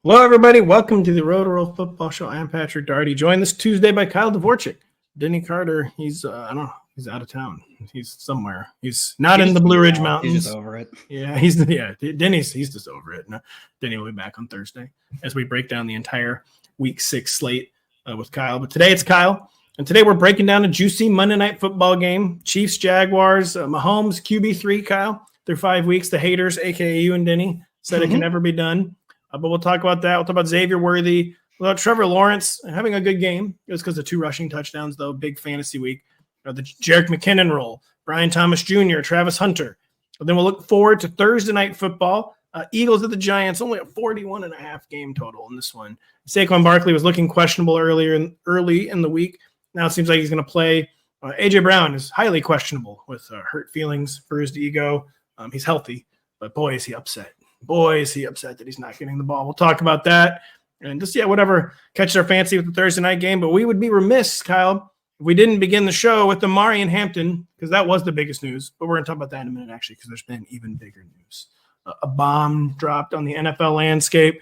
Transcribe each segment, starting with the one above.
Hello, everybody. Welcome to the Rotoworld Football Show. I am Patrick Daugherty, joined this Tuesday by Kyle Dvorchak. Denny Carter, he's I don't know, he's out of town. He's somewhere. He's not in the Blue Ridge Mountains. He's just over it. Yeah, Denny's just over it. No, Denny will be back on Thursday as we break down the entire Week 6 slate with Kyle. But today it's Kyle, and today we're breaking down a juicy Monday Night Football game. Chiefs-Jaguars, Mahomes QB3. Kyle through 5 weeks. The haters, aka you and Denny, said it can never be done. But we'll talk about that. We'll talk about Xavier Worthy. We'll talk about Trevor Lawrence having a good game. It was because of 2 rushing touchdowns, though. Big fantasy week. The Jerick McKinnon role. Brian Thomas Jr., Travis Hunter. But then we'll look forward to Thursday Night Football. Eagles at the Giants, only a 41.5 game total in this one. Saquon Barkley was looking questionable early in the week. Now it seems like he's going to play. A.J. Brown is highly questionable with hurt feelings, bruised ego. He's healthy, but boy, is he upset. Boy, is he upset that he's not getting the ball. We'll talk about that and just, whatever catches our fancy with the Thursday night game. But we would be remiss, Kyle, if we didn't begin the show with Omarion Hampton, because that was the biggest news. But we're going to talk about that in a minute, actually, because there's been even bigger news. A bomb dropped on the NFL landscape.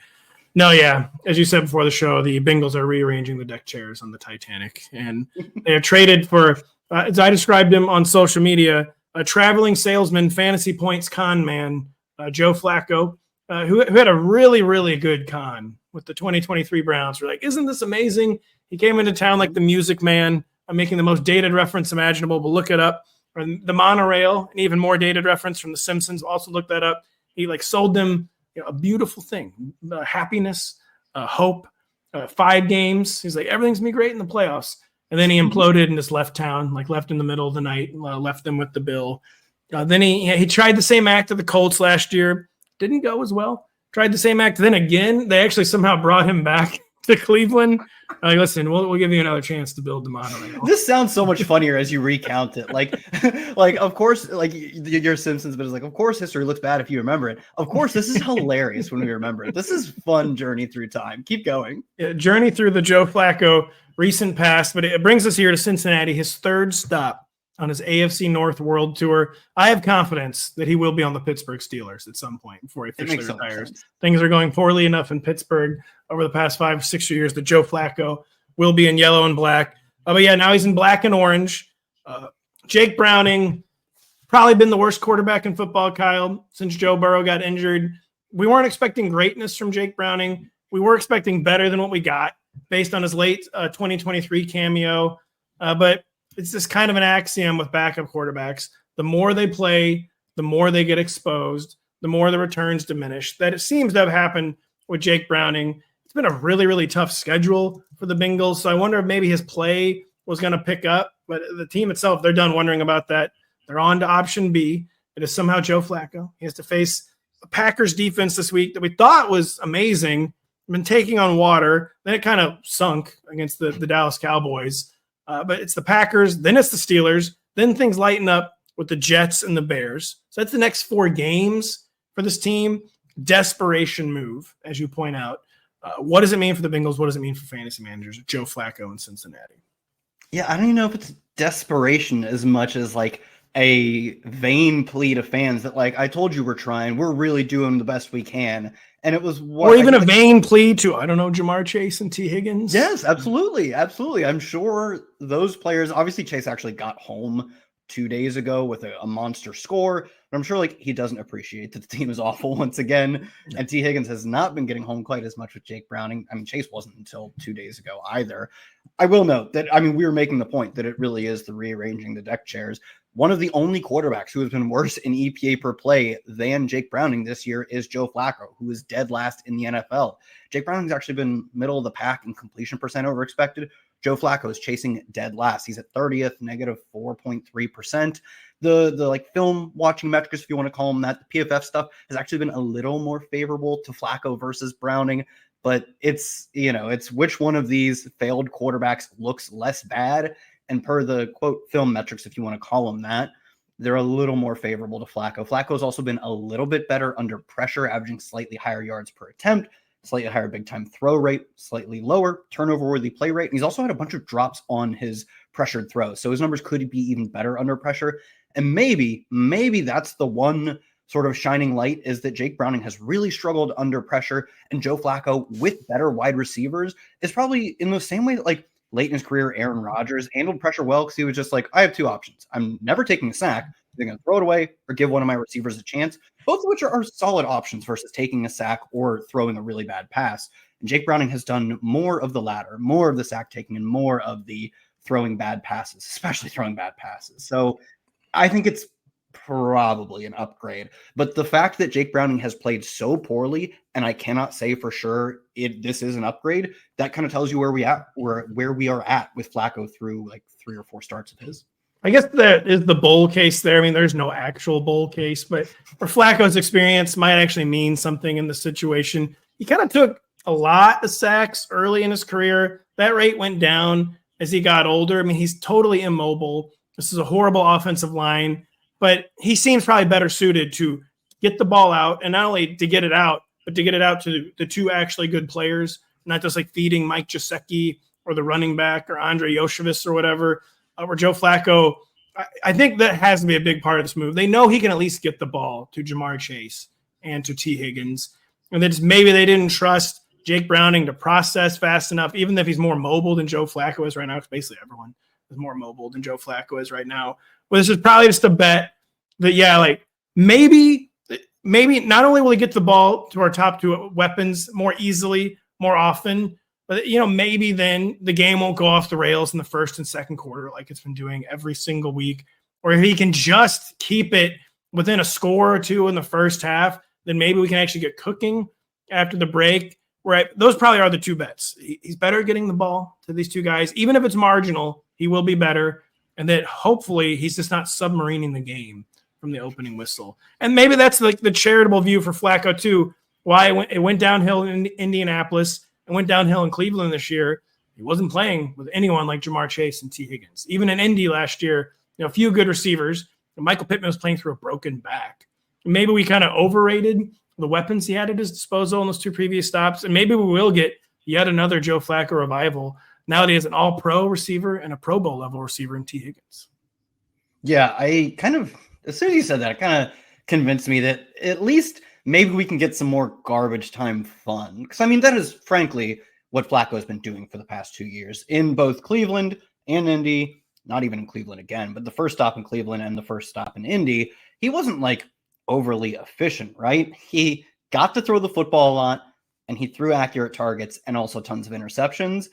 No, yeah, as you said before the show, the Bengals are rearranging the deck chairs on the Titanic. And they have traded for, as I described him on social media, a traveling salesman, fantasy points con man, Joe Flacco, who had a really, really good con with the 2023 Browns. We're like, isn't this amazing? He came into town like the Music Man. I'm making the most dated reference imaginable, but look it up. Or the monorail, an even more dated reference from The Simpsons. Also look that up. He sold them a beautiful thing, happiness, hope, 5 games. He's like, everything's going to be great in the playoffs. And then he imploded and just left town, left in the middle of the night, left them with the bill. Then he tried the same act at the Colts last year. Didn't go as well. Tried the same act. Then again, they actually somehow brought him back to Cleveland. Listen, we'll give you another chance to build the monorail. This sounds so much funnier as you recount it. Of course, your Simpsons, but it's of course history looks bad if you remember it. Of course, this is hilarious when we remember it. This is fun journey through time. Keep going. Yeah, journey through the Joe Flacco recent past, but it brings us here to Cincinnati, his third stop on his AFC North World Tour. I have confidence that he will be on the Pittsburgh Steelers at some point before he officially retires. Things are going poorly enough in Pittsburgh over the past 5-6 years that Joe Flacco will be in yellow and black. But yeah, now he's in black and orange. Jake Browning, probably been the worst quarterback in football, Kyle, since Joe Burrow got injured. We weren't expecting greatness from Jake Browning. We were expecting better than what we got based on his late 2023 cameo. But it's just kind of an axiom with backup quarterbacks. The more they play, the more they get exposed, the more the returns diminish. That it seems to have happened with Jake Browning. It's been a really, really tough schedule for the Bengals. So I wonder if maybe his play was going to pick up. But the team itself, they're done wondering about that. They're on to option B. It is somehow Joe Flacco. He has to face a Packers defense this week that we thought was amazing. Been taking on water. Then it kind of sunk against the Dallas Cowboys. But it's the Packers, then it's the Steelers, then things lighten up with the Jets and the Bears. So that's the next 4 games for this team. Desperation move, as you point out. What does it mean for the Bengals? What does it mean for fantasy managers? Joe Flacco in Cincinnati. Yeah, I don't even know if it's desperation as much as a vain plea to fans that I told you we're trying. We're really doing the best we can. And it was what, or even a vain plea to, I don't know, Jamar Chase and T. Higgins. Yes, absolutely. Absolutely. I'm sure those players, obviously Chase actually got home 2 days ago with a monster score. But I'm sure he doesn't appreciate that the team is awful once again. Yeah. And T. Higgins has not been getting home quite as much with Jake Browning. I mean, Chase wasn't until 2 days ago either. I will note that, we were making the point that it really is the rearranging the deck chairs. One of the only quarterbacks who has been worse in EPA per play than Jake Browning this year is Joe Flacco, who is dead last in the NFL. Jake Browning's actually been middle of the pack in completion percent over expected. Joe Flacco is chasing dead last. He's at 30th, negative 4.3%. The film watching metrics, if you want to call them that, the PFF stuff has actually been a little more favorable to Flacco versus Browning. But it's which one of these failed quarterbacks looks less bad. And per the quote film metrics, if you want to call them that, they're a little more favorable to Flacco. Flacco's also been a little bit better under pressure, averaging slightly higher yards per attempt, slightly higher big time throw rate, slightly lower turnover worthy play rate. And he's also had a bunch of drops on his pressured throws. So his numbers could be even better under pressure. And maybe that's the one sort of shining light is that Jake Browning has really struggled under pressure, and Joe Flacco with better wide receivers is probably in the same way that like late in his career, Aaron Rodgers handled pressure well because he was just like, I have two options. I'm never taking a sack. I'm going to throw it away or give one of my receivers a chance, both of which are solid options versus taking a sack or throwing a really bad pass. And Jake Browning has done more of the latter, more of the sack taking, and more of the throwing bad passes, especially throwing bad passes. So I think it's probably an upgrade. But the fact that Jake Browning has played so poorly, and I cannot say for sure this is an upgrade, that kind of tells you where we are at with Flacco through like 3 or 4 starts of his. I guess that is the bowl case there. I mean, there's no actual bowl case, but for Flacco's experience might actually mean something in the situation. He kind of took a lot of sacks early in his career. That rate went down as he got older. I mean, he's totally immobile. This is a horrible offensive line, but he seems probably better suited to get the ball out, and not only to get it out, but to get it out to the 2 actually good players, not just like feeding Mike Gesicki or the running back or Andre Yoshevitz or whatever, or Joe Flacco. I think that has to be a big part of this move. They know he can at least get the ball to Jamar Chase and to T. Higgins, and that maybe they didn't trust Jake Browning to process fast enough, even if he's more mobile than Joe Flacco is right now. It's basically everyone is more mobile than Joe Flacco is right now. But this is probably just a bet that, yeah, like maybe not only will he get the ball to our top 2 weapons more easily, more often, but, maybe then the game won't go off the rails in the first and second quarter like it's been doing every single week. Or if he can just keep it within a score or 2 in the first half, then maybe we can actually get cooking after the break. Right. Those probably are the 2 bets. He's better at getting the ball to these 2 guys. Even if it's marginal, he will be better. And that hopefully he's just not submarining the game from the opening whistle. And maybe that's like the charitable view for Flacco too. Why it went downhill in Indianapolis and went downhill in Cleveland this year. He wasn't playing with anyone like Jamar Chase and T. Higgins. Even in Indy last year, a few good receivers. And Michael Pittman was playing through a broken back. And maybe we kind of overrated the weapons he had at his disposal in those 2 previous stops. And maybe we will get yet another Joe Flacco revival now that he has an all-pro receiver and a Pro Bowl level receiver in T. Higgins. Yeah, as soon as you said that, it kind of convinced me that at least maybe we can get some more garbage time fun. Because, I mean, that is frankly what Flacco has been doing for the past 2 years in both Cleveland and Indy. Not even in Cleveland again, but the first stop in Cleveland and the first stop in Indy, he wasn't like overly efficient, right? He got to throw the football a lot, and he threw accurate targets and also tons of interceptions.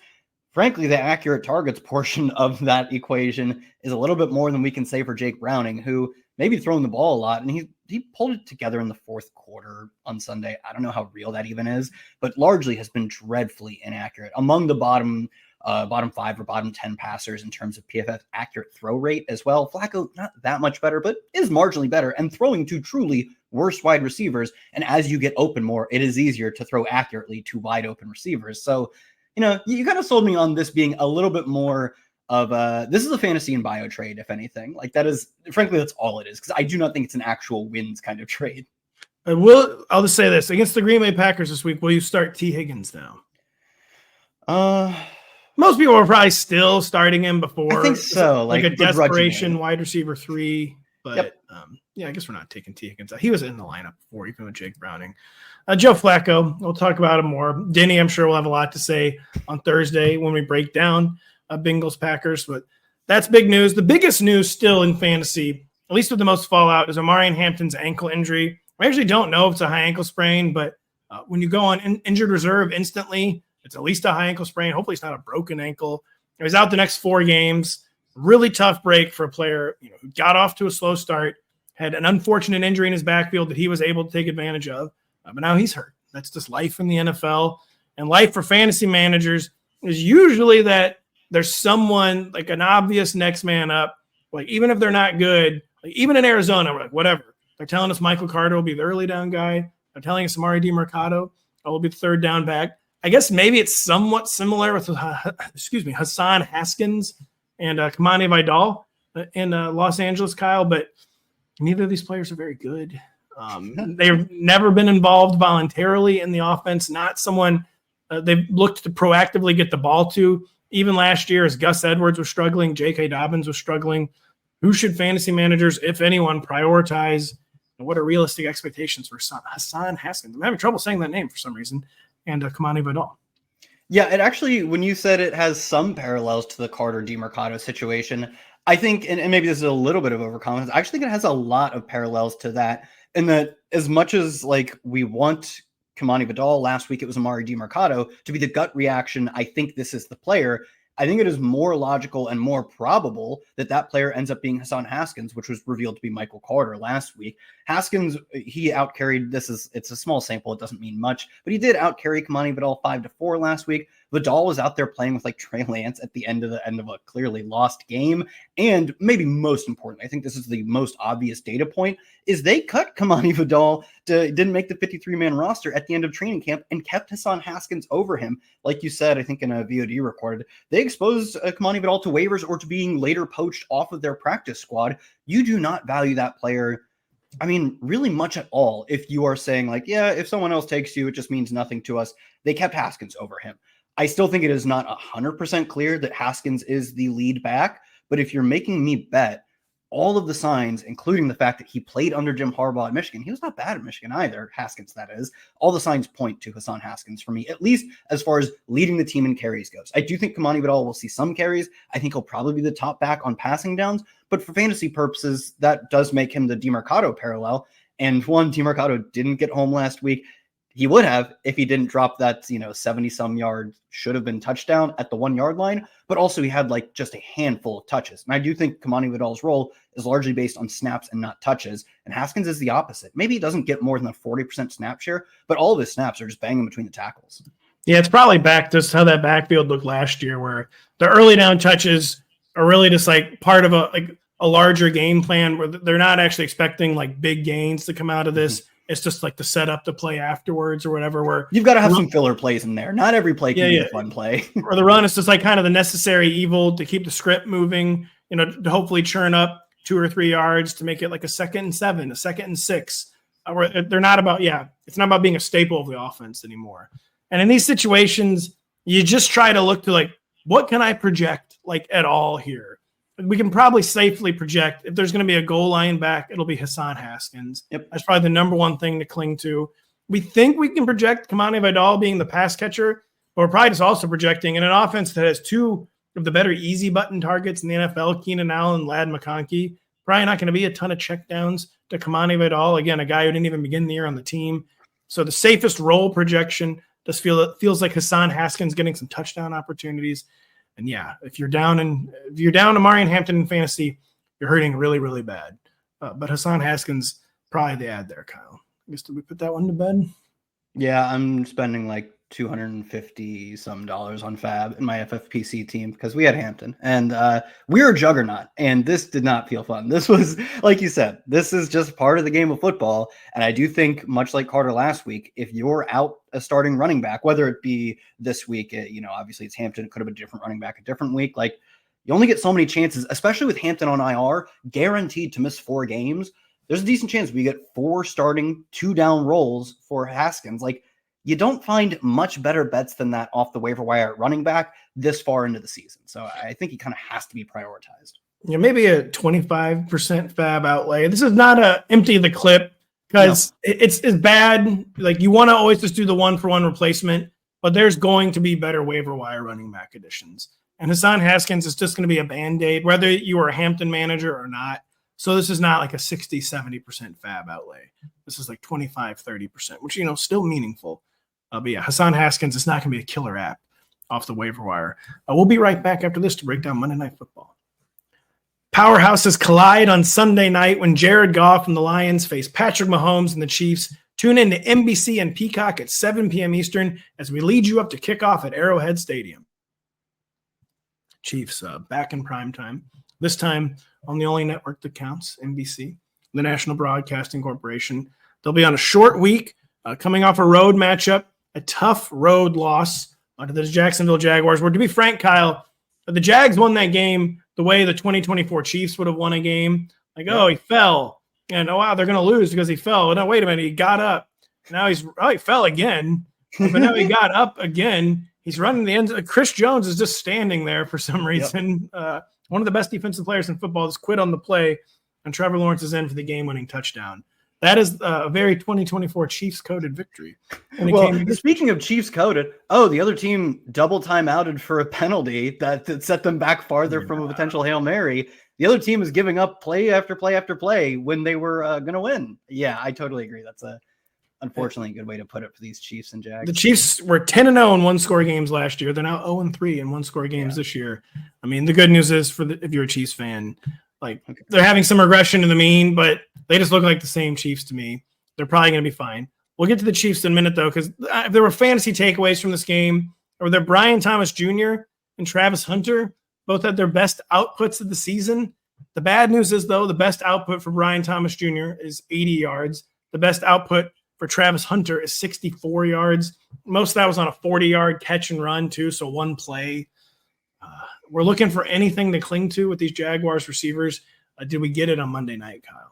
Frankly, the accurate targets portion of that equation is a little bit more than we can say for Jake Browning, who maybe throwing the ball a lot, and he pulled it together in the 4th quarter on Sunday. I don't know how real that even is, but largely has been dreadfully inaccurate. Among the bottom 5 or bottom 10 passers in terms of PFF accurate throw rate as well. Flacco, not that much better, but is marginally better and throwing to truly worse wide receivers. And as you get open more, it is easier to throw accurately to wide open receivers. So, you kind of sold me on this being a little bit more of this is a fantasy and bio trade, if anything. Like that is, frankly, that's all it is. Because I do not think it's an actual wins kind of trade. I'll just say this. Against the Green Bay Packers this week, will you start T. Higgins now? Most people are probably still starting him before. I think so. Like a desperation wide receiver 3. But yep. I guess we're not taking T. Higgins out. He was in the lineup before, even with Jake Browning. Joe Flacco, we'll talk about him more. Denny, I'm sure, will have a lot to say on Thursday when we break down Bengals Packers. But that's big news. The biggest news still in fantasy, at least with the most fallout, is Omarion Hampton's ankle injury. I actually don't know if it's a high ankle sprain, but when you go on injured reserve instantly, it's at least a high ankle sprain. Hopefully it's not a broken ankle. He's out the next 4 games. Really tough break for a player who got off to a slow start, had an unfortunate injury in his backfield that he was able to take advantage of. But now he's hurt. That's just life in the NFL. And life for fantasy managers is usually that there's someone like an obvious next man up. Like even if they're not good, like even in Arizona, we're like, whatever. They're telling us Michael Carter will be the early down guy. They're telling us Amari DiMercato will be the 3rd down back. I guess maybe it's somewhat similar with Hassan Haskins and Kamani Vidal in Los Angeles, Kyle, but neither of these players are very good. They've never been involved voluntarily in the offense, not someone they've looked to proactively get the ball to. Even last year, as Gus Edwards was struggling, J.K. Dobbins was struggling. Who should fantasy managers, if anyone, prioritize And what are realistic expectations for Hassan Haskins? I'm having trouble saying that name for some reason. And Kamani Vidal. Yeah, it actually, when you said it has some parallels to the Carter DeMercado situation, I think, and maybe this is a little bit of overconfidence, I actually think it has a lot of parallels to that. In that, as much as like we want Kamani Vidal, last week it was Amari DeMercado, to be the gut reaction, I think this is the player. I think it is more logical and more probable that that player ends up being Hassan Haskins, which was revealed to be Michael Carter last week. Haskins, he outcarried, it's a small sample, it doesn't mean much, but he did outcarry Kamani Vidal 5-4 last week. Vidal was out there playing with like Trey Lance at the end of a clearly lost game. And maybe most important, I think this is the most obvious data point, is they cut Kamani Vidal didn't make the 53-man roster at the end of training camp and kept Hassan Haskins over him. Like you said, I think in a VOD recorded, they exposed Kamani Vidal to waivers or to being later poached off of their practice squad. You do not value that player, I mean, really much at all. If you are saying like, yeah, if someone else takes you, it just means nothing to us. They kept Haskins over him. I still think it is not 100% clear that Haskins is the lead back, but if you're making me bet, all of the signs, including the fact that he played under Jim Harbaugh at Michigan, he was not bad at Michigan either, Haskins that is, all the signs point to Hassan Haskins for me, at least as far as leading the team in carries goes. I do think Kamani Vidal will see some carries. I think he'll probably be the top back on passing downs, but for fantasy purposes, that does make him the DeMercado parallel. And one, DeMercado didn't get home last week. He would have if he didn't drop that, 70-some yard, should have been touchdown at the 1 yard line, but also he had like just a handful of touches. And I do think Kamani Vidal's role is largely based on snaps and not touches. And Haskins is the opposite. Maybe he doesn't get more than a 40% snap share, but all of his snaps are just banging between the tackles. Yeah, it's probably back to how that backfield looked last year, where the early down touches are really just like part of a larger game plan where they're not actually expecting like big gains to come out of this. Mm-hmm. It's just like the setup to play afterwards or whatever. Where you've got to have some filler plays in there. Not every play can be a fun play. Or the run is just like kind of the necessary evil to keep the script moving, to hopefully churn up 2 or 3 yards to make it like a 2nd and 7, a 2nd and 6. Where they're not about, it's not about being a staple of the offense anymore. And in these situations, you just try to look to like, what can I project like at all here? We can probably safely project if there's going to be a goal line back, it'll be Hassan Haskins. Yep. That's probably the number one thing to cling to. We think we can project Kamani Vidal being the pass catcher, but we're probably just also projecting in an offense that has 2 of the better easy button targets in the NFL, Keenan Allen, Ladd McConkey. Probably not going to be a ton of checkdowns to Kamani Vidal. Again, a guy who didn't even begin the year on the team. So the safest role projection just feels like Hassan Haskins getting some touchdown opportunities. And if you're down Omarion Hampton in fantasy, you're hurting really, really bad. But Hassan Haskins, probably the ad there, Kyle. I guess, did we put that one to bed? Yeah, I'm spending like $250 some on Fab in my FFPC team because we had Hampton and we were a juggernaut, and this did not feel fun. This was, like you said, this is just part of the game of football. And I do think, much like Carter last week, if you're out a starting running back, whether it be this week, obviously it's Hampton, it could have been a different running back a different week. Like, you only get so many chances, especially with Hampton on IR, guaranteed to miss 4 games. There's a decent chance we get 4 starting 2 down roles for Haskins. Like, you don't find much better bets than that off the waiver wire at running back this far into the season. So I think he kind of has to be prioritized. Maybe a 25% Fab outlay. This is not a empty the clip because it's bad. Like, you want to always just do the 1-for-1 replacement, but there's going to be better waiver wire running back additions. And Hassan Haskins is just going to be a Band-Aid, whether you are a Hampton manager or not. So this is not like a 60, 70% Fab outlay. This is like 25, 30%, which, still meaningful. But Hassan Haskins is not going to be a killer app off the waiver wire. We'll be right back after this to break down Monday Night Football. Powerhouses collide on Sunday night when Jared Goff and the Lions face Patrick Mahomes and the Chiefs. Tune in to NBC and Peacock at 7 p.m. Eastern as we lead you up to kickoff at Arrowhead Stadium. Chiefs back in prime time, this time on the only network that counts, NBC, the National Broadcasting Corporation. They'll be on a short week, coming off a road matchup, a tough road loss to the Jacksonville Jaguars, where, to be frank, Kyle, the Jags won that game the way the 2024 Chiefs would have won a game. Like, he fell. And, wow, they're going to lose because he fell. No, wait a minute. He got up. Now he fell again. But now he got up again. He's running the end. Chris Jones is just standing there for some reason. Yep. One of the best defensive players in football just quit on the play, and Trevor Lawrence is in for the game-winning touchdown. That is a very 2024 Chiefs coded victory. Well, speaking of Chiefs coded, the other team double time outed for a penalty that set them back farther from a potential Hail Mary. The other team is giving up play after play after play when they were going to win. Yeah, I totally agree. That's unfortunately a good way to put it for these Chiefs and Jags. The Chiefs were 10-0 in one-score games last year. They're now 0-3 in one-score games this year. I mean, the good news is if you're a Chiefs fan, they're having some regression to the mean, but they just look like the same Chiefs to me. They're probably going to be fine. We'll get to the Chiefs in a minute, though, because if there were fantasy takeaways from this game, or there Brian Thomas Jr. and Travis Hunter both had their best outputs of the season. The bad news is, though, the best output for Brian Thomas Jr. is 80 yards. The best output for Travis Hunter is 64 yards. Most of that was on a 40-yard catch and run, too, so one play. We're looking for anything to cling to with these Jaguars receivers. Did we get it on Monday night, Kyle?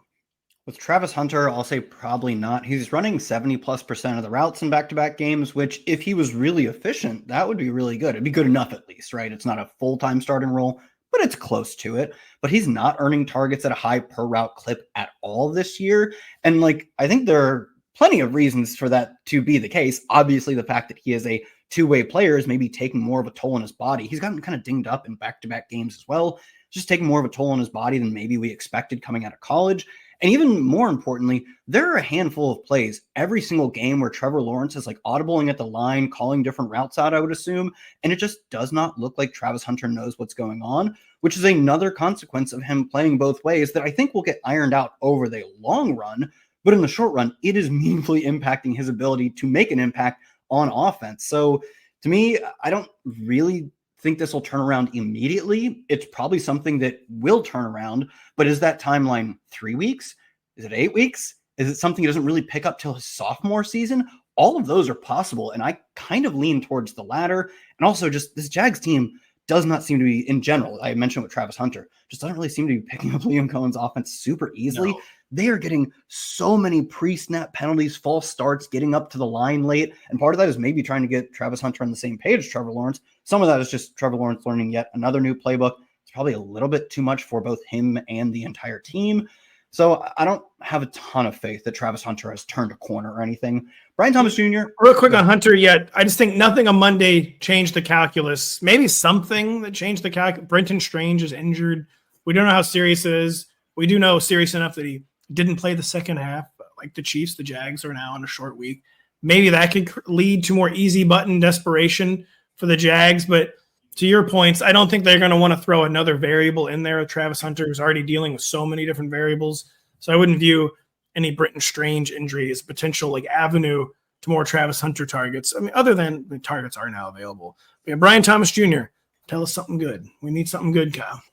With Travis Hunter, I'll say probably not. He's running 70+% of the routes in back-to-back games, which if he was really efficient, that would be really good. It'd be good enough at least, right? It's not a full-time starting role, but it's close to it. But he's not earning targets at a high per-route clip at all this year. And I think there are plenty of reasons for that to be the case. Obviously, the fact that he is a two-way player is maybe taking more of a toll on his body. He's gotten kind of dinged up in back-to-back games as well. Just taking more of a toll on his body than maybe we expected coming out of college. And even more importantly, there are a handful of plays every single game where Trevor Lawrence is audibling at the line, calling different routes out, I would assume. And it just does not look like Travis Hunter knows what's going on, which is another consequence of him playing both ways that I think will get ironed out over the long run. But in the short run, it is meaningfully impacting his ability to make an impact on offense. So to me, I don't really think this will turn around immediately. It's probably something that will turn around, but is that timeline 3 weeks? Is it 8 weeks? Is it something he doesn't really pick up till his sophomore season? All of those are possible, and I kind of lean towards the latter. And also just this Jags team does not seem to be, in general, I mentioned with Travis Hunter, just doesn't really seem to be picking up Liam Cohen's offense super easily. No. They are getting so many pre-snap penalties, false starts, getting up to the line late. And part of that is maybe trying to get Travis Hunter on the same page as Trevor Lawrence. Some of that is just Trevor Lawrence learning yet another new playbook. It's probably a little bit too much for both him and the entire team. So I don't have a ton of faith that Travis Hunter has turned a corner or anything. Brian Thomas Jr. Real quick on Hunter yet. I just think nothing on Monday changed the calculus. Maybe something that changed the calculus. Brenton Strange is injured. We don't know how serious it is. We do know serious enough that he didn't play the second half. Like the Chiefs, the Jags are now on a short week. Maybe that could lead to more easy button desperation for the Jags. But to your points, I don't think they're going to want to throw another variable in there with Travis Hunter, who's already dealing with so many different variables. So I wouldn't view any Brenton Strange injury as a potential avenue to more Travis Hunter targets. I mean, other than the targets are now available. But yeah, Brian Thomas Jr., tell us something good. We need something good, Kyle.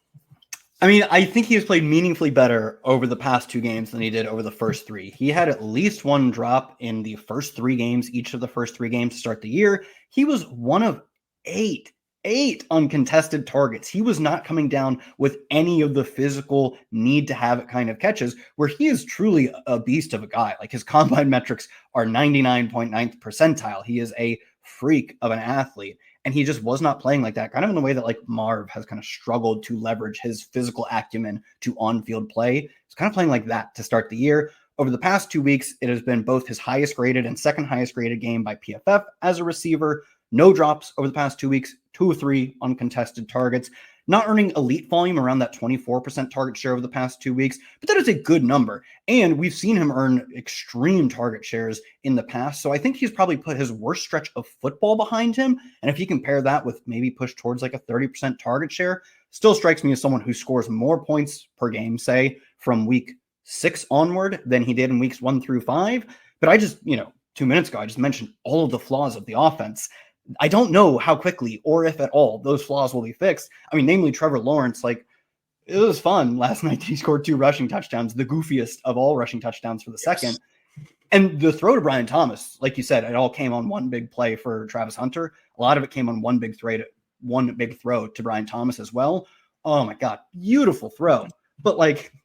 I mean, I think he has played meaningfully better over the past 2 games than he did over the first 3. He had at least one drop in the first 3 games, each of the first 3 games to start the year. He was one of 8 uncontested targets. He was not coming down with any of the physical need to have it kind of catches, where he is truly a beast of a guy. His combine metrics are 99.9th percentile. He is a freak of an athlete. And he just was not playing like that, kind of in the way that Marv has kind of struggled to leverage his physical acumen to on-field play. He's kind of playing like that to start the year. Over the past 2 weeks, it has been both his highest graded and second highest graded game by PFF as a receiver. No drops over the past 2 weeks, 2 of 3 uncontested targets. Not earning elite volume around that 24% target share over the past 2 weeks, but that is a good number. And we've seen him earn extreme target shares in the past. So I think he's probably put his worst stretch of football behind him. And if you compare that with maybe push towards a 30% target share, still strikes me as someone who scores more points per game, say from week 6 onward than he did in weeks 1 through 5. But I just, 2 minutes ago, I just mentioned all of the flaws of the offense. I don't know how quickly or if at all those flaws will be fixed. I mean, namely Trevor Lawrence, it was fun last night. He scored 2 rushing touchdowns, the goofiest of all rushing touchdowns for the second. And the throw to Brian Thomas, like you said, it all came on one big play for Travis Hunter. A lot of it came on one big throw to Brian Thomas as well. Oh my God, beautiful throw. But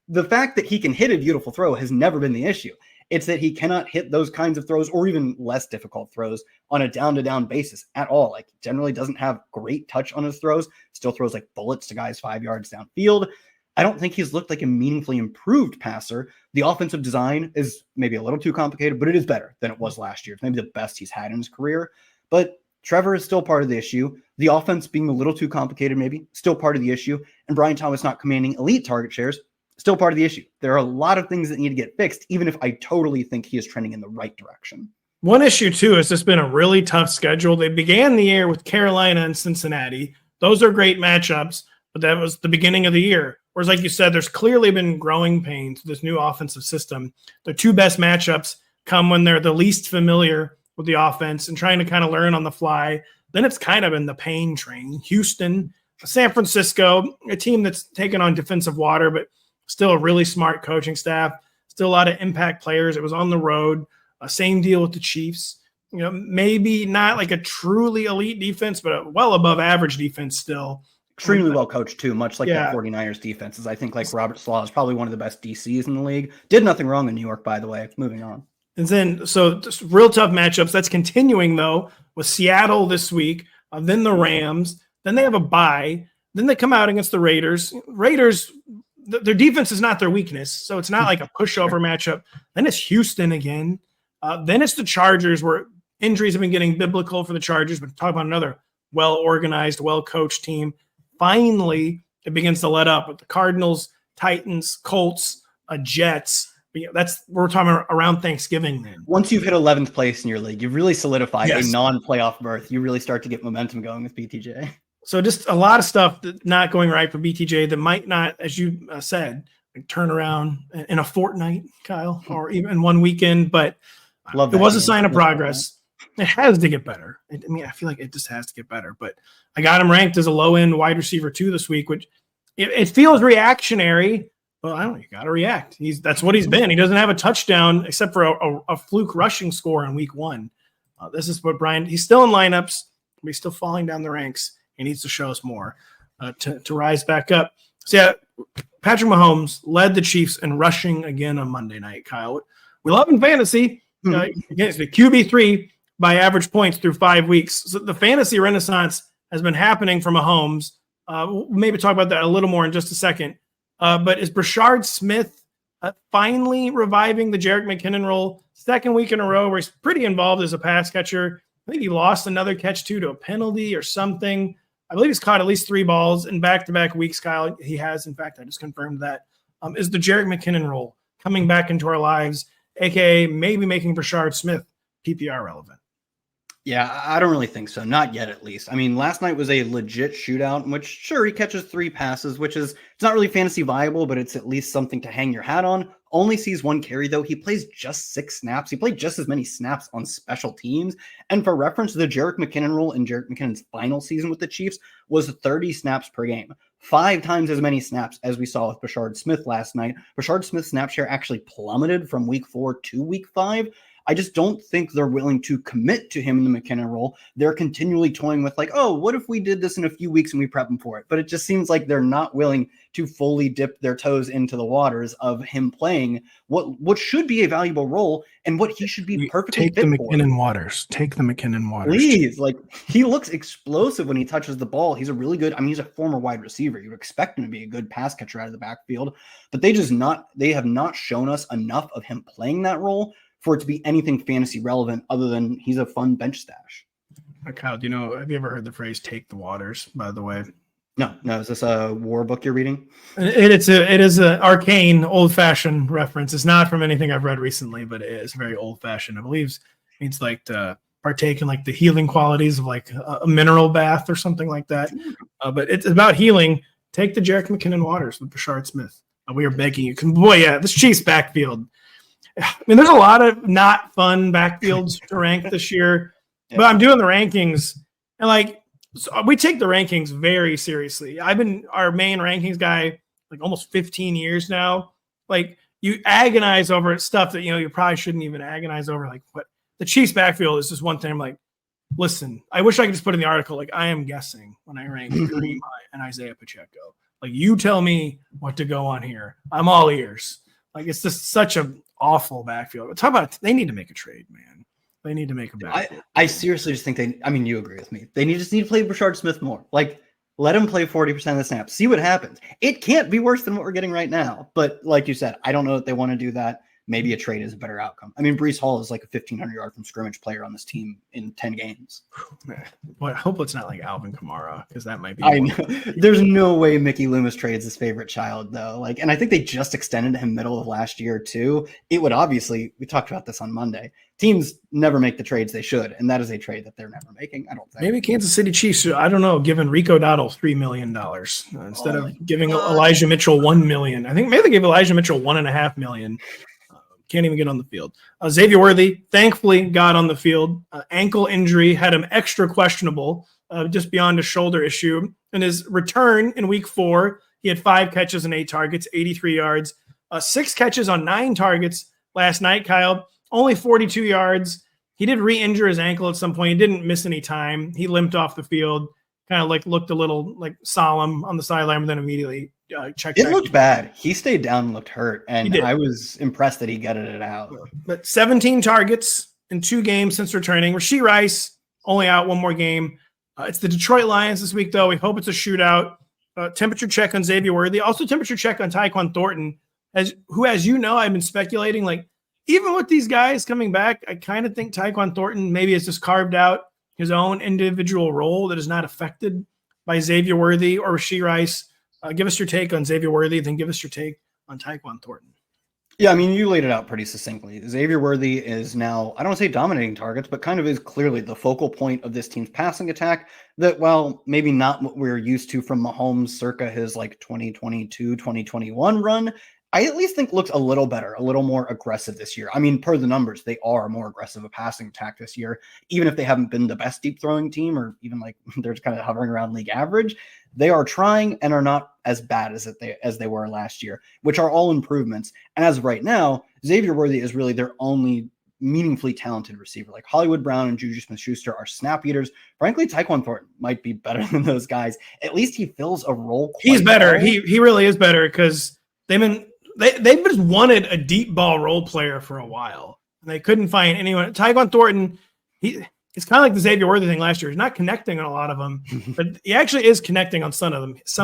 the fact that he can hit a beautiful throw has never been the issue. It's that he cannot hit those kinds of throws or even less difficult throws on a down-to-down basis at all. Generally doesn't have great touch on his throws, still throws bullets to guys 5 yards downfield. I don't think he's looked like a meaningfully improved passer. The offensive design is maybe a little too complicated, but it is better than it was last year. It's maybe the best he's had in his career. But Trevor is still part of the issue. The offense being a little too complicated, maybe, still part of the issue. And Brian Thomas not commanding elite target shares, still part of the issue. There are a lot of things that need to get fixed, even if I totally think he is trending in the right direction. One issue, too, is it's been a really tough schedule. They began the year with Carolina and Cincinnati. Those are great matchups, but that was the beginning of the year. Whereas, like you said, there's clearly been growing pains to this new offensive system. The two best matchups come when they're the least familiar with the offense and trying to kind of learn on the fly. Then it's kind of in the pain train. Houston, San Francisco, a team that's taken on defensive water, but still a really smart coaching staff, still a lot of impact players. It was on the road. Same deal with the Chiefs. You know, maybe not like a truly elite defense, but a well above average defense still. Extremely well coached, too, much like the 49ers defenses. I think like Robert Saleh is probably one of the best DCs in the league. Did nothing wrong in New York, by the way. Moving on. And then, so just real tough matchups. That's continuing, though, with Seattle this week, then the Rams. Then they have a bye. Then they come out against the Raiders. Raiders, their defense is not their weakness, so it's not like a pushover matchup. Then it's Houston again. Then it's the Chargers, where injuries have been getting biblical for the Chargers, but talk about another well-organized, well-coached team. Finally, it begins to let up with the Cardinals, Titans, Colts, Jets. We're talking around Thanksgiving then. Once you've hit 11th place in your league, you've really solidified a non-playoff berth. You really start to get momentum going with BTJ. So just a lot of stuff that's not going right for BTJ that might not, as you said, turn around in a fortnight, Kyle, or even one weekend, but it was a sign of progress. It has to get better. I mean, I feel like it just has to get better, but I got him ranked as a low-end wide receiver 2 this week, which it feels reactionary. Well, I don't know. You got to react. That's what he's been. He doesn't have a touchdown except for a fluke rushing score in week 1. This is what Brian, he's still in lineups, but he's still falling down the ranks. He needs to show us more to rise back up. So, yeah, Patrick Mahomes led the Chiefs in rushing again on Monday night, Kyle. We love in fantasy. Against the QB3 by average points through 5 weeks. So the fantasy renaissance has been happening for Mahomes. We'll maybe talk about that a little more in just a second. But is Brashard Smith finally reviving the Jerick McKinnon role? Second week in a row where he's pretty involved as a pass catcher. I think he lost another catch, too, to a penalty or something. I believe he's caught at least 3 balls in back-to-back weeks, Kyle. He has. In fact, I just confirmed that. Is the Jerick McKinnon role coming back into our lives, a.k.a. maybe making Brashard Smith PPR relevant? Yeah, I don't really think so. Not yet, at least. I mean, last night was a legit shootout in which, sure, he catches 3 passes, which is, it's not really fantasy viable, but it's at least something to hang your hat on. Only sees 1 carry, though. He plays just 6 snaps. He played just as many snaps on special teams. And for reference, the Jerick McKinnon role in Jerick McKinnon's final season with the Chiefs was 30 snaps per game. 5 times as many snaps as we saw with Brashard Smith last night. Brashard Smith's snap share actually plummeted from week 4 to week 5. I just don't think they're willing to commit to him in the McKinnon role. They're continually toying with like, oh, what if we did this in a few weeks and we prep him for it? But it just seems like they're not willing to fully dip their toes into the waters of him playing what should be a valuable role and what he should be perfectly fit for. Take the McKinnon waters. Take the McKinnon waters. Please. Like, he looks explosive when he touches the ball. He's a really good, I mean, he's a former wide receiver. You would expect him to be a good pass catcher out of the backfield, but they have not shown us enough of him playing that role for it to be anything fantasy relevant other than he's a fun bench stash. Kyle, have you ever heard the phrase "take the waters"? By the way, no. Is this a war book you're reading? It is an arcane, old-fashioned reference. It's not from anything I've read recently, but it is very old-fashioned. I believe it means like to partake in like the healing qualities of like a mineral bath or something like that. But it's about healing. Take the Jerick McKinnon waters with Brashard Smith. We are begging you. This Chiefs backfield. I mean, there's a lot of not fun backfields to rank this year, but I'm doing the rankings, and we take the rankings very seriously. I've been our main rankings guy like almost 15 years now. Like, you agonize over stuff that you probably shouldn't even agonize over. Like, what the Chiefs backfield is just one thing. I'm like, listen, I wish I could just put in the article like I am guessing when I rank Kareem and Isaiah Pacheco. Like, you tell me what to go on here. I'm all ears. Like, it's just such a awful backfield. Talk about it. They need to make a trade, man. They need to make a backfield. I seriously just think you agree with me. They just need to play Brashard Smith more. Like, Let him play 40% of the snaps. See what happens. It can't be worse than what we're getting right now. But like you said, I don't know that they want to do that. Maybe a trade is a better outcome. I mean, Breece Hall is like a 1,500 yard from scrimmage player on this team in 10 games. Well, I hope it's not like Alvin Kamara, because that might be. I know. There's no way Mickey Loomis trades his favorite child, though. Like, and I think they just extended him middle of last year too. It would obviously. We talked about this on Monday. Teams never make the trades they should, and that is a trade that they're never making. I don't think. Maybe Kansas City Chiefs. I don't know. Giving Rico Dowdle $3 million instead of giving Elijah Mitchell $1 million. I think maybe they gave Elijah Mitchell $1.5 million. Can't even get on the field. Xavier Worthy, thankfully, got on the field. Ankle injury had him extra questionable, just beyond a shoulder issue. In his return in week 4, he had 5 catches and 8 targets, 83 yards, 6 catches on 9 targets last night, Kyle. Only 42 yards. He did re-injure his ankle at some point. He didn't miss any time. He limped off the field, kind of like looked a little like solemn on the sideline, but then immediately checked. It looked bad. He stayed down and looked hurt, and I was impressed that he gutted it out. But 17 targets in 2 games since returning. Rashee Rice only out 1 more game. It's the Detroit Lions this week, though. We hope it's a shootout. Temperature check on Xavier Worthy. Also temperature check on Tyquan Thornton, who, as you know, I've been speculating, like, even with these guys coming back, I kind of think Tyquan Thornton maybe has just carved out his own individual role that is not affected by Xavier Worthy or Rashee Rice. Give us your take on Xavier Worthy, then give us your take on Tyquan Thornton. Yeah, I mean, you laid it out pretty succinctly. Xavier Worthy is now, I don't want to say dominating targets, but kind of is clearly the focal point of this team's passing attack that, well, maybe not what we're used to from Mahomes circa his like 2022, 2021 run, I at least think looks a little better, a little more aggressive this year. I mean, per the numbers, they are more aggressive a passing attack this year, even if they haven't been the best deep throwing team or even like they're kind of hovering around league average. They are trying and are not as bad as they were last year, which are all improvements. And as of right now, Xavier Worthy is really their only meaningfully talented receiver. Like Hollywood Brown and Juju Smith-Schuster are snap eaters. Frankly, Tyquan Thornton might be better than those guys. At least he fills a role. He's better. Well. He really is better because they've just wanted a deep ball role player for a while. And they couldn't find anyone. Tyquan Thornton, it's kind of like the Xavier Worthy thing last year. He's not connecting on a lot of them, but he actually is connecting on some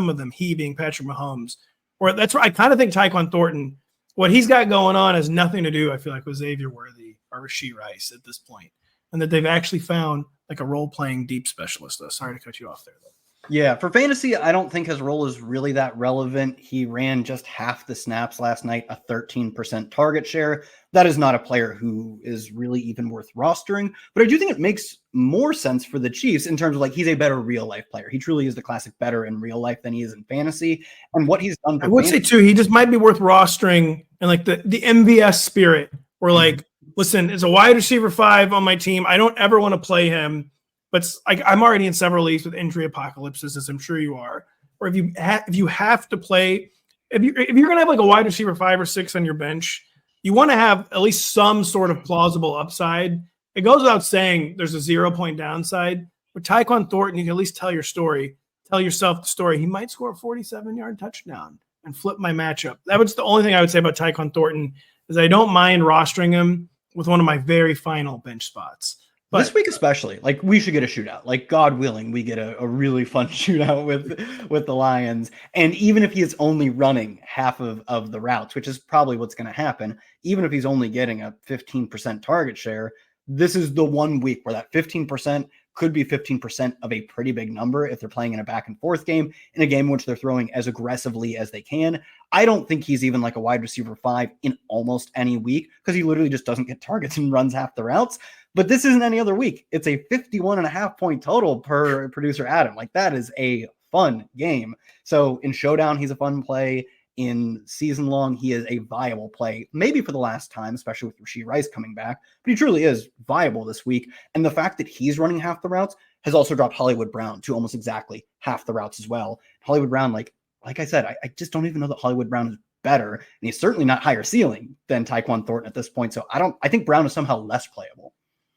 of them, he being Patrick Mahomes. Or that's where I kind of think Tyquan Thornton, what he's got going on has nothing to do, I feel like, with Xavier Worthy or Rashee Rice at this point. And that they've actually found like a role-playing deep specialist. Sorry to cut you off there, though. Yeah, for fantasy, I don't think his role is really that relevant. He ran just half the snaps last night, a 13% target share. That is not a player who is really even worth rostering. But I do think it makes more sense for the Chiefs in terms of like he's a better real-life player. He truly is the classic better in real life than he is in fantasy. And what he's done for I would say, too, he just might be worth rostering in like the MVS spirit where like, listen, as a wide receiver 5 on my team, I don't ever want to play him. But I'm already in several leagues with injury apocalypses, as I'm sure you are. Or if you have to play, if you're going to have like a wide receiver 5 or 6 on your bench, you want to have at least some sort of plausible upside. It goes without saying there's a 0-point downside. With Tyquan Thornton, you can at least tell yourself the story. He might score a 47-yard touchdown and flip my matchup. That was the only thing I would say about Tyquan Thornton is I don't mind rostering him with one of my very final bench spots. But this week especially, like we should get a shootout. Like God willing, we get a really fun shootout with the Lions. And even if he is only running half of the routes, which is probably what's going to happen, even if he's only getting a 15% target share, this is the one week where that 15% could be 15% of a pretty big number if they're playing in a back and forth game, in a game in which they're throwing as aggressively as they can. I don't think he's even like a wide receiver 5 in almost any week because he literally just doesn't get targets and runs half the routes. But this isn't any other week. It's a 51.5 point total per producer Adam. Like that is a fun game. So in Showdown, he's a fun play. In season long, he is a viable play, maybe for the last time, especially with Rashee Rice coming back, but he truly is viable this week. And the fact that he's running half the routes has also dropped Hollywood Brown to almost exactly half the routes as well. Hollywood Brown, like I said, I just don't even know that Hollywood Brown is better, and he's certainly not higher ceiling than Tyquan Thornton at this point. So I think Brown is somehow less playable.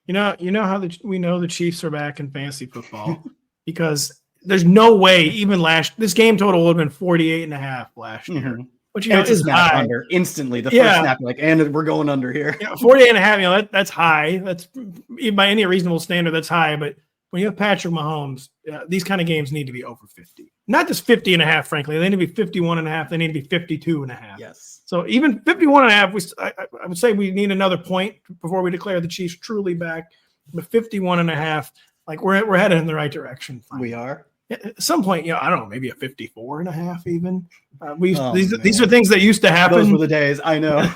You know how we know the Chiefs are back in fantasy football because there's no way even this game total would have been 48.5 last year. Mm-hmm. Which you know is high. Under instantly. The first snap, like, and we're going under here. 48.5, that's high. That's by any reasonable standard, that's high. But when you have Patrick Mahomes, these kind of games need to be over 50. Not just 50.5, frankly. They need to be 51.5. They need to be 52.5. Yes. So even 51.5, I would say we need another point before we declare the Chiefs truly back. But 51.5, like we're headed in the right direction. Finally. We are. At some point, I don't know, maybe a 54.5 even. These are things that used to happen. Those were the days. I know.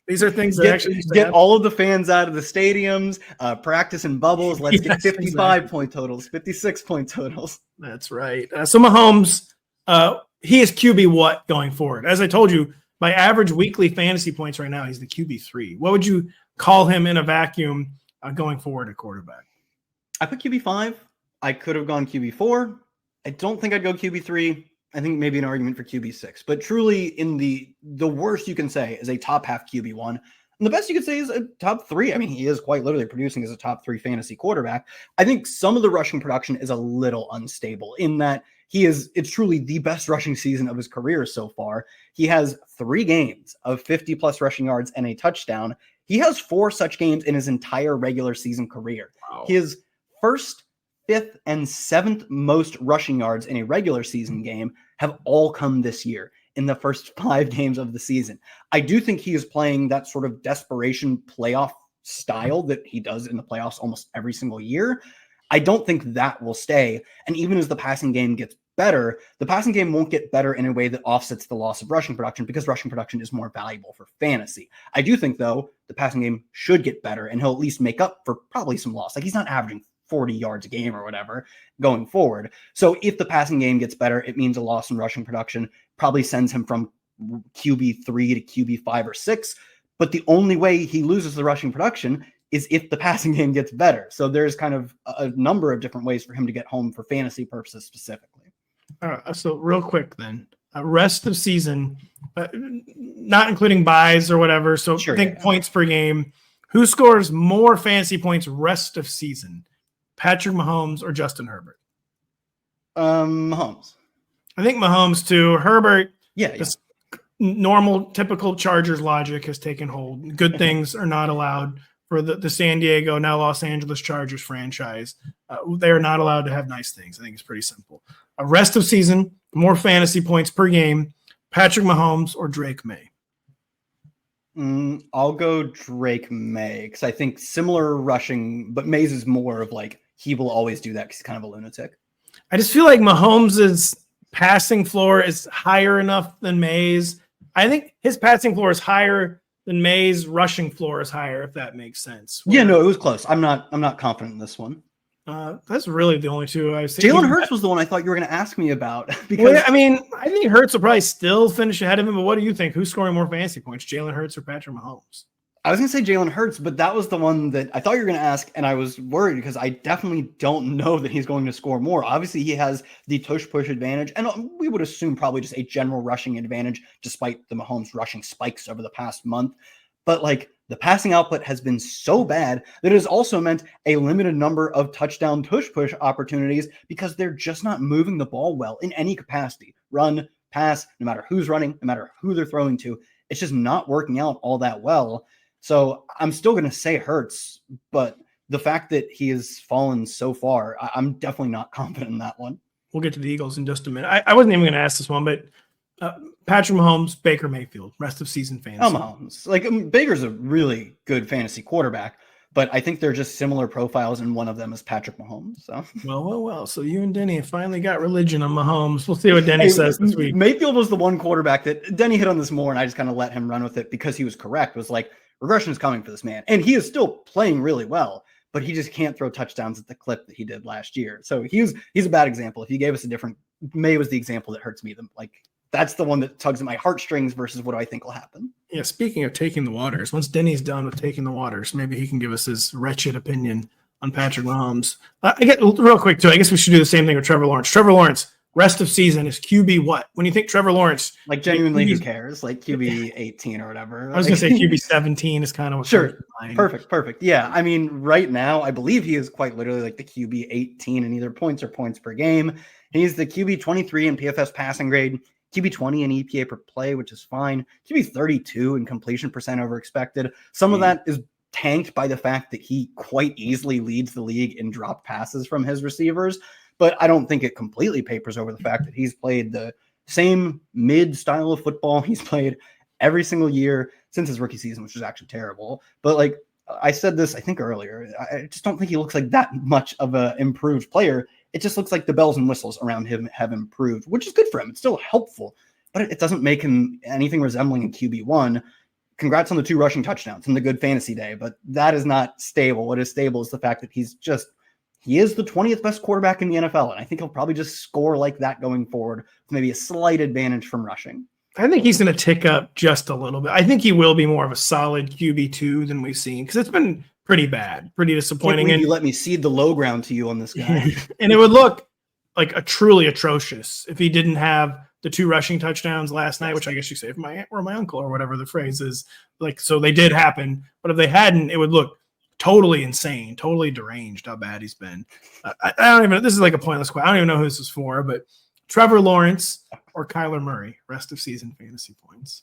These are things that actually used to get happen. all of the fans out of the stadiums, practice in bubbles. Let's get 55-point totals, 56-point totals. That's right. So Mahomes, he is QB what going forward? As I told you, by average weekly fantasy points right now, he's the QB3. What would you call him in a vacuum going forward at quarterback? I put QB5. I could have gone QB4. I don't think I'd go QB3. I think maybe an argument for QB6, but truly in the worst you can say is a top half QB1. And the best you could say is a top 3. I mean, he is quite literally producing as a top 3 fantasy quarterback. I think some of the rushing production is a little unstable in that it's truly the best rushing season of his career so far. He has 3 games of 50 plus rushing yards and a touchdown. He has 4 such games in his entire regular season career. Wow. His first, 5th, and 7th most rushing yards in a regular season game have all come this year in the first 5 games of the season. I do think he is playing that sort of desperation playoff style that he does in the playoffs almost every single year. I don't think that will stay. And even as the passing game gets better, the passing game won't get better in a way that offsets the loss of rushing production because rushing production is more valuable for fantasy. I do think, though, the passing game should get better and he'll at least make up for probably some loss. Like he's not averaging 40 yards a game or whatever going forward. So if the passing game gets better, it means a loss in rushing production probably sends him from QB3 to QB5 or 6. But the only way he loses the rushing production is if the passing game gets better. So there's kind of a number of different ways for him to get home for fantasy purposes specifically. All right. So real quick then, rest of season, not including buys or whatever. So Sure, think points per game. Who scores more fantasy points rest of season? Patrick Mahomes or Justin Herbert? Mahomes. I think Mahomes too. Herbert, Yeah. Normal, typical Chargers logic has taken hold. Good things are not allowed for the San Diego, now Los Angeles Chargers franchise. They are not allowed to have nice things. I think it's pretty simple. Rest of season, more fantasy points per game, Patrick Mahomes or Drake May? I'll go Drake May because I think similar rushing, but Mays is more of like he will always do that because he's kind of a lunatic. I just feel like Mahomes' passing floor is higher enough than May's. I think his passing floor is higher than May's rushing floor is higher, if that makes sense. Yeah, no, it was close. I'm not confident in this one. That's really the only two I've seen. Jalen Hurts was the one I thought you were going to ask me about. Because I mean, I think Hurts will probably still finish ahead of him, but what do you think? Who's scoring more fantasy points, Jalen Hurts or Patrick Mahomes? I was going to say Jalen Hurts, but that was the one that I thought you were going to ask, and I was worried because I definitely don't know that he's going to score more. Obviously, he has the tush-push advantage, and we would assume probably just a general rushing advantage despite the Mahomes rushing spikes over the past month. But like the passing output has been so bad that it has also meant a limited number of touchdown tush-push opportunities because they're just not moving the ball well in any capacity. Run, pass, no matter who's running, no matter who they're throwing to, it's just not working out all that well. So I'm still going to say Hurts, but the fact that he has fallen so far, I'm definitely not confident in that one. We'll get to the Eagles in just a minute. I wasn't even going to ask this one, but Patrick Mahomes, Baker Mayfield, rest of season fantasy. Oh, Mahomes. Like Baker's a really good fantasy quarterback, but I think they're just similar profiles, and one of them is Patrick Mahomes. So well. So you and Denny finally got religion on Mahomes. We'll see what Denny says this week. Mayfield was the one quarterback that Denny hit on this more, and I just kind of let him run with it because he was correct. It was like, regression is coming for this man. And he is still playing really well, but he just can't throw touchdowns at the clip that he did last year. So he's a bad example. If you gave us a different, May was the example that hurts me. That's the one that tugs at my heartstrings versus what do I think will happen. Yeah, speaking of taking the waters, once Denny's done with taking the waters, maybe he can give us his wretched opinion on Patrick Mahomes. I get real quick, too. I guess we should do the same thing with Trevor Lawrence. Trevor Lawrence, rest of season is QB what? When you think Trevor Lawrence. Like, genuinely, who cares? Like, QB 18 or whatever. I was going to say QB 17 is kind of what. Sure. Perfect. Yeah. I mean, right now, I believe he is quite literally like the QB 18 in either points or points per game. He's the QB 23 in PFF passing grade, QB 20 in EPA per play, which is fine. QB 32 in completion percent over expected. Some of that is tanked by the fact that he quite easily leads the league in dropped passes from his receivers. But I don't think it completely papers over the fact that he's played the same mid style of football he's played every single year since his rookie season, which was actually terrible. But like I said this, I think earlier, I just don't think he looks like that much of an improved player. It just looks like the bells and whistles around him have improved, which is good for him. It's still helpful, but it doesn't make him anything resembling a QB1. Congrats on the 2 rushing touchdowns and the good fantasy day, but that is not stable. What is stable is the fact that he is the 20th best quarterback in the NFL, and I think he'll probably just score like that going forward with maybe a slight advantage from rushing. I think he's going to tick up just a little bit. I think he will be more of a solid QB2 than we've seen because it's been pretty bad, pretty disappointing. And you let me cede the low ground to you on this guy. And it would look like a truly atrocious if he didn't have the 2 rushing touchdowns last night, which I guess you say from my aunt or my uncle or whatever the phrase is. Like, so they did happen, but if they hadn't, it would look totally insane, totally deranged how bad he's been. I don't even, this is like a pointless question. I don't even know who this is for, but Trevor Lawrence or Kyler Murray, rest of season fantasy points.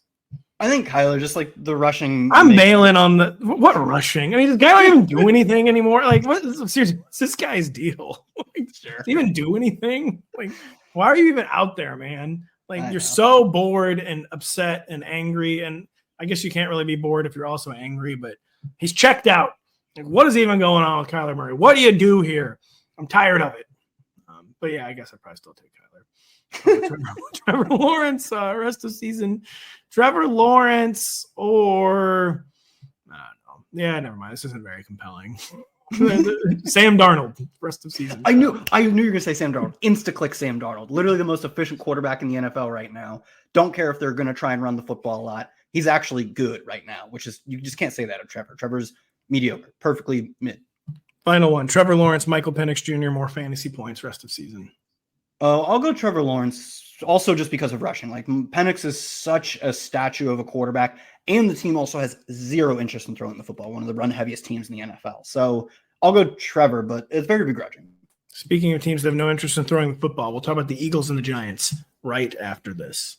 I think Kyler, just like the rushing. I'm bailing on what rushing? I mean, does guy not even do anything anymore? Like, seriously, what's this guy's deal? Like, sure. Does he even do anything? Like, why are you even out there, man? Like, you're so bored and upset and angry. And I guess you can't really be bored if you're also angry, but he's checked out. Like, what is even going on with Kyler Murray? What do you do here? I'm tired of it. But yeah, I guess I'd probably still take Kyler. Trevor Lawrence, rest of season. Trevor Lawrence or I don't know. Yeah, never mind. This isn't very compelling. Sam Darnold, rest of season. I knew you were gonna say Sam Darnold. Insta-click Sam Darnold. Literally the most efficient quarterback in the NFL right now. Don't care if they're gonna try and run the football a lot. He's actually good right now, which is you just can't say that of Trevor. Trevor's mediocre, perfectly mid. Final one. Trevor Lawrence, Michael Penix Jr., more fantasy points rest of season. I'll go Trevor Lawrence also just because of rushing. Like Penix is such a statue of a quarterback, and the team also has zero interest in throwing the football, one of the run heaviest teams in the NFL. So I'll go Trevor, but it's very begrudging. Speaking of teams that have no interest in throwing the football, we'll talk about the Eagles and the Giants right after this.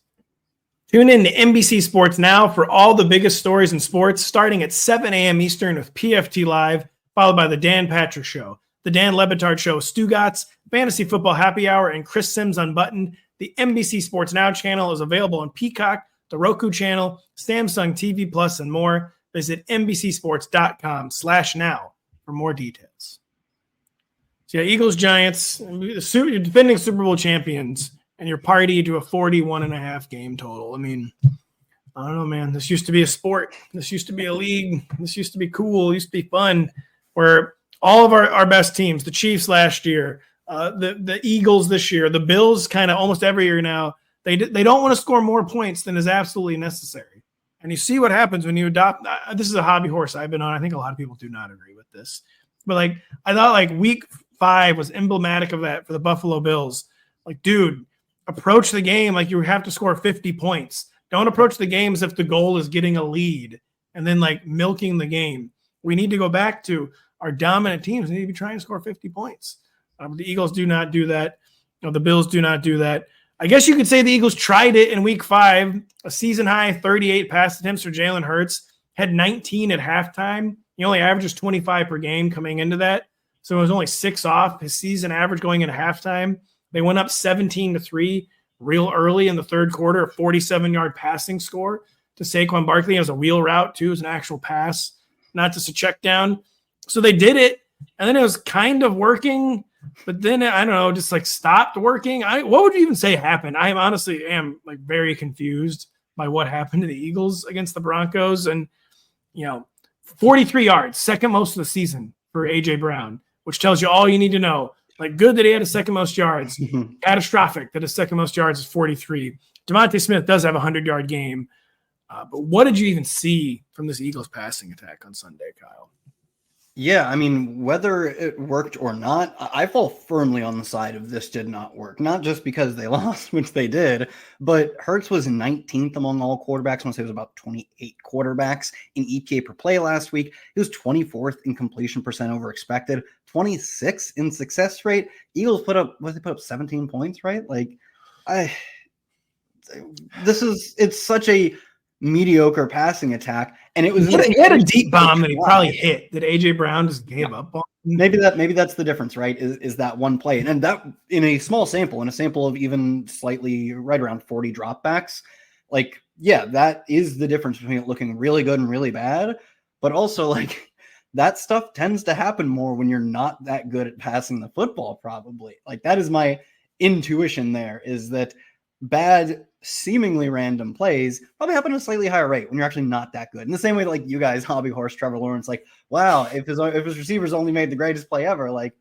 Tune in to NBC Sports Now for all the biggest stories in sports, starting at 7 a.m. Eastern with PFT Live, followed by the Dan Patrick Show, the Dan Lebitard Show, Stugatz, Fantasy Football Happy Hour, and Chris Sims Unbuttoned. The NBC Sports Now channel is available on Peacock, the Roku channel, Samsung TV Plus, and more. Visit NBCSports.com/now for more details. So yeah, Eagles, Giants, you're defending Super Bowl champions, and you're party to a 41.5 game total. I mean, I don't know, man. This used to be a sport. This used to be a league. This used to be cool. It used to be fun, where all of our best teams, the Chiefs last year, the Eagles this year, the Bills kind of almost every year now, they don't want to score more points than is absolutely necessary. And you see what happens when you adopt – this is a hobby horse I've been on. I think a lot of people do not agree with this. But, like, I thought, like, week 5 was emblematic of that for the Buffalo Bills. Like, dude, approach the game like you have to score 50 points. Don't approach the game as if the goal is getting a lead and then, like, milking the game. We need to go back to our dominant teams. They need to be trying to score 50 points. The Eagles do not do that. The Bills do not do that. I guess you could say the Eagles tried it in week 5, a season-high 38 pass attempts for Jalen Hurts, had 19 at halftime. He only averages 25 per game coming into that, so it was only 6 off his season average going into halftime. They went up 17-3 real early in the third quarter, a 47-yard passing score to Saquon Barkley. It was a wheel route, too. It was an actual pass, not just a check down. So they did it, and then it was kind of working, but then, I don't know, just like stopped working. What would you even say happened? I honestly am like very confused by what happened to the Eagles against the Broncos. And, 43 yards, second most of the season for A.J. Brown, which tells you all you need to know. Like, good that he had his second most yards. Catastrophic that his second most yards is 43. Devontae Smith does have a 100-yard game. But what did you even see from this Eagles passing attack on Sunday, Kyle? Yeah, I mean, whether it worked or not, I fall firmly on the side of this did not work. Not just because they lost, which they did, but Hurts was 19th among all quarterbacks. I want to say it was about 28 quarterbacks in EPA per play last week. He was 24th in completion percent over expected, 26th in success rate. Eagles put up 17 points, right? Like, it's such a mediocre passing attack, and it was he had a deep bomb that he probably hit that AJ Brown just gave up on. Maybe that's the difference, right? Is that one play, and that in a small sample, of even slightly right around 40 dropbacks, like that is the difference between it looking really good and really bad. But also, like, that stuff tends to happen more when you're not that good at passing the football. Probably, like, that is my intuition. There is that bad, seemingly random plays probably happen at a slightly higher rate when you're actually not that good. In the same way, like you guys, hobby horse Trevor Lawrence, like, wow, if his receivers only made the greatest play ever, like,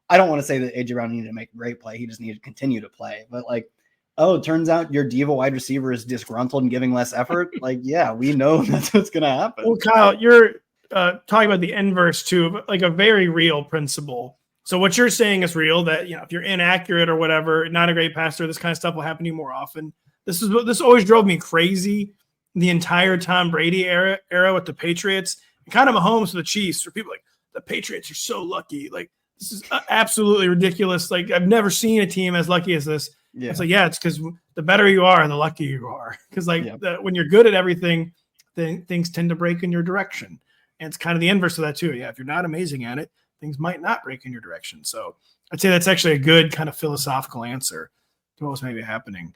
I don't want to say that AJ Brown needed to make a great play. He just needed to continue to play. But like, oh, it turns out your diva wide receiver is disgruntled and giving less effort. Like, yeah, we know that's what's going to happen. Well, Kyle, you're talking about the inverse too, but like a very real principle. So what you're saying is real, that, if you're inaccurate or whatever, not a great passer, this kind of stuff will happen to you more often. This always drove me crazy the entire Tom Brady era with the Patriots, and kind of Mahomes with the Chiefs, where people like, the Patriots are so lucky. Like, this is absolutely ridiculous. Like, I've never seen a team as lucky as this. Yeah. It's like, it's because the better you are, the luckier you are. Because when you're good at everything, then things tend to break in your direction. And it's kind of the inverse of that too. Yeah, if you're not amazing at it, things might not break in your direction. So I'd say that's actually a good kind of philosophical answer to what was maybe happening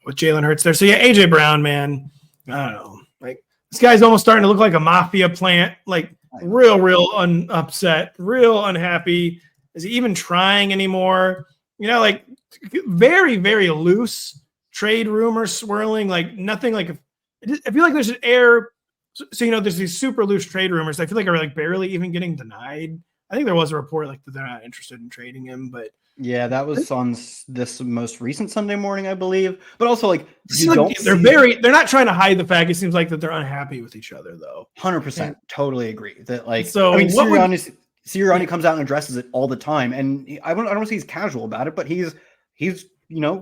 with Jalen Hurts there. So yeah, AJ Brown, man, I don't know. Like, this guy's almost starting to look like a mafia plant, like real upset, real unhappy. Is he even trying anymore? Like, very, very loose trade rumors swirling, like nothing. Like, I feel like there's an air. So, there's these super loose trade rumors. I feel like are like barely even getting denied. I think there was a report like that they're not interested in trading him, but yeah, that was on this most recent Sunday morning, I believe. But also, like, they're not trying to hide the fact. It seems like that they're unhappy with each other, though. 100%, totally agree. That, like, so I mean, Sirianni comes out and addresses it all the time, and I don't say he's casual about it, but he's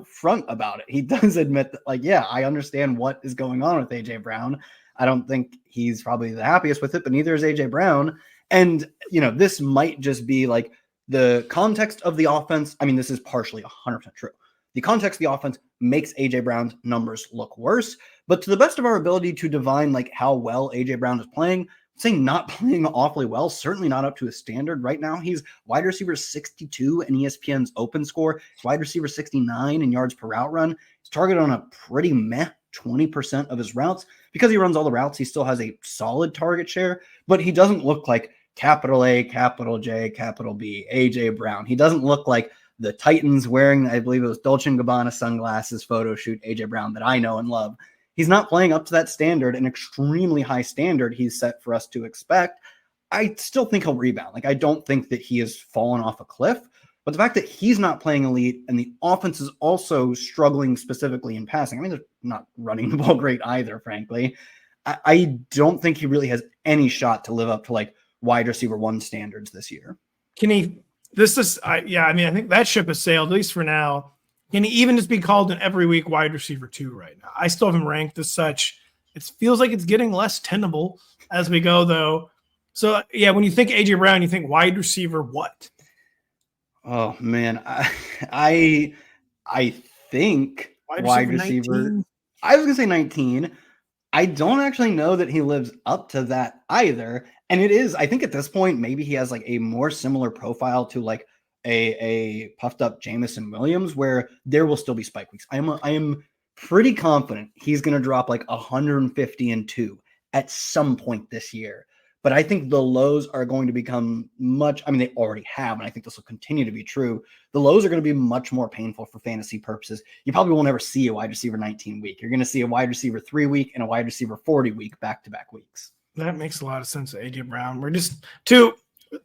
front about it. He does admit that, like, yeah, I understand what is going on with AJ Brown. I don't think he's probably the happiest with it, but neither is AJ Brown. And this might just be like the context of the offense. I mean, this is partially 100% true. The context of the offense makes AJ Brown's numbers look worse, but to the best of our ability to divine like how well AJ Brown is playing, saying not playing awfully well, certainly not up to his standard right now. He's wide receiver 62 in ESPN's open score. He's wide receiver 69 in yards per route run. He's targeted on a pretty meh 20% of his routes. Because he runs all the routes, he still has a solid target share, but he doesn't look like capital A, capital J, capital B, AJ Brown. He doesn't look like the Titans wearing, I believe it was Dolce & Gabbana sunglasses photo shoot AJ Brown that I know and love. He's not playing up to that standard, an extremely high standard he's set for us to expect. I still think he'll rebound. Like, I don't think that he has fallen off a cliff, but the fact that he's not playing elite and the offense is also struggling specifically in passing. I mean, they're not running the ball great either, frankly. I don't think he really has any shot to live up to like wide receiver 1 standards this year. Can he? I think that ship has sailed, at least for now. Can he even just be called an every week wide receiver 2 right now? I still have him ranked as such. It feels like it's getting less tenable as we go, though. So, yeah, when you think AJ Brown, you think wide receiver what? Oh, man. I think wide receiver 19? I was going to say 19. I don't actually know that he lives up to that either. And it is, I think at this point, maybe he has like a more similar profile to like a puffed up Jameson Williams, where there will still be spike weeks. I am pretty confident he's going to drop like 150 and 2 at some point this year. But I think the lows are going to become they already have, and I think this will continue to be true. The lows are going to be much more painful for fantasy purposes. You probably will never see a wide receiver 19 week. You're going to see a wide receiver 3 week and a wide receiver 40 week back-to-back weeks. That makes a lot of sense, AJ Brown. We're just